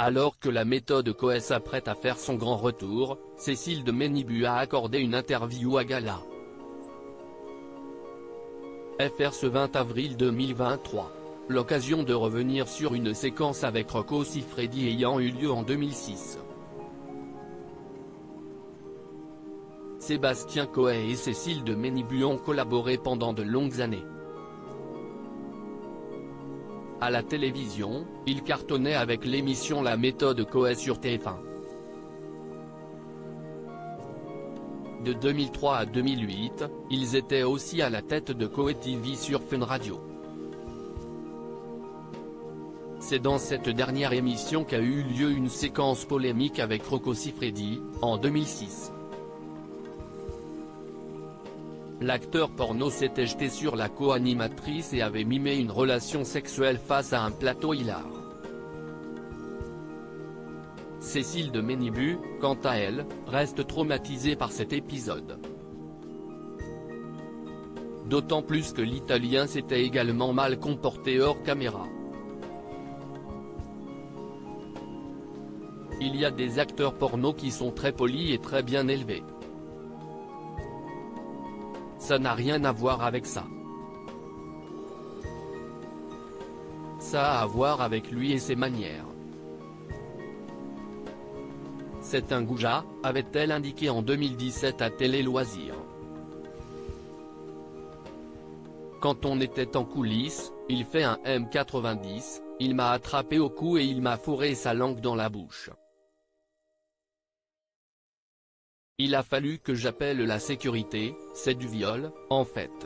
Alors que la méthode Coé s'apprête à faire son grand retour, Cécile de Ménibu a accordé une interview à Gala. FR ce 20 avril 2023. L'occasion de revenir sur une séquence avec Rocco Siffredi ayant eu lieu en 2006. Sébastien Coé et Cécile de Ménibu ont collaboré pendant de longues années. À la télévision, ils cartonnaient avec l'émission La méthode Coé sur TF1. De 2003 à 2008, ils étaient aussi à la tête de Coé TV sur Fun Radio. C'est dans cette dernière émission qu'a eu lieu une séquence polémique avec Rocco Siffredi, en 2006. L'acteur porno s'était jeté sur la co-animatrice et avait mimé une relation sexuelle face à un plateau hilar. Cécile de Ménibu, quant à elle, reste traumatisée par cet épisode. D'autant plus que l'Italien s'était également mal comporté hors caméra. Il y a des acteurs porno qui sont très polis et très bien élevés. Ça n'a rien à voir avec ça. Ça a à voir avec lui et ses manières. C'est un goujat, avait-elle indiqué en 2017 à Télé Loisirs. Quand on était en coulisses, il fait un M90, il m'a attrapé au cou et il m'a fourré sa langue dans la bouche. Il a fallu que j'appelle la sécurité, c'est du viol, en fait.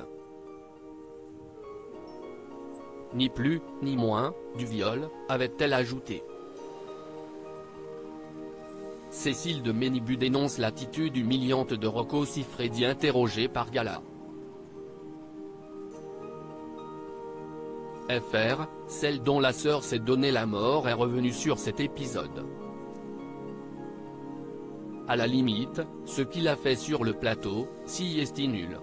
Ni plus, ni moins, du viol, avait-elle ajouté. Cécile de Ménibu dénonce l'attitude humiliante de Rocco Siffredi interrogé par Gala. FR, celle dont la sœur s'est donné la mort est revenue sur cet épisode. À la limite, ce qu'il a fait sur le plateau, si est nul.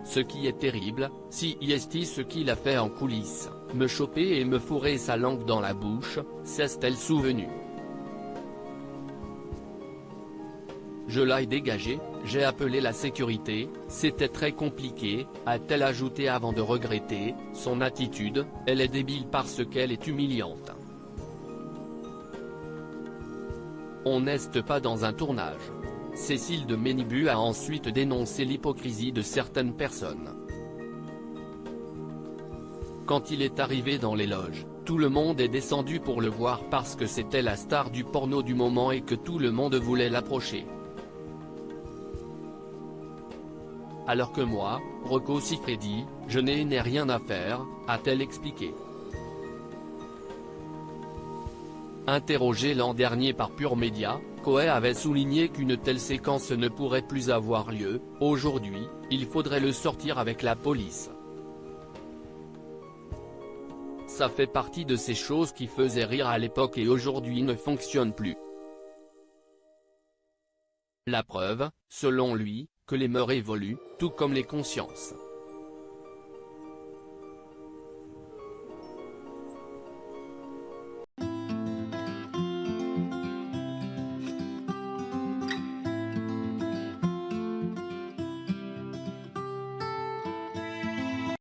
Ce qui est terrible, si est ce qu'il a fait en coulisses, me choper et me fourrer sa langue dans la bouche, s'est-elle souvenu. Je l'ai dégagé, j'ai appelé la sécurité, c'était très compliqué, a-t-elle ajouté avant de regretter, son attitude, elle est débile parce qu'elle est humiliante. On n'est pas dans un tournage. Cécile de Ménibu a ensuite dénoncé l'hypocrisie de certaines personnes. Quand il est arrivé dans les loges, tout le monde est descendu pour le voir parce que c'était la star du porno du moment et que tout le monde voulait l'approcher. Alors que moi, Rocco Siffredi, je n'ai rien à faire, a-t-elle expliqué. Interrogé l'an dernier par Pure Média, Coé avait souligné qu'une telle séquence ne pourrait plus avoir lieu. Aujourd'hui, il faudrait le sortir avec la police. Ça fait partie de ces choses qui faisaient rire à l'époque et aujourd'hui ne fonctionnent plus. La preuve, selon lui, que les mœurs évoluent, tout comme les consciences.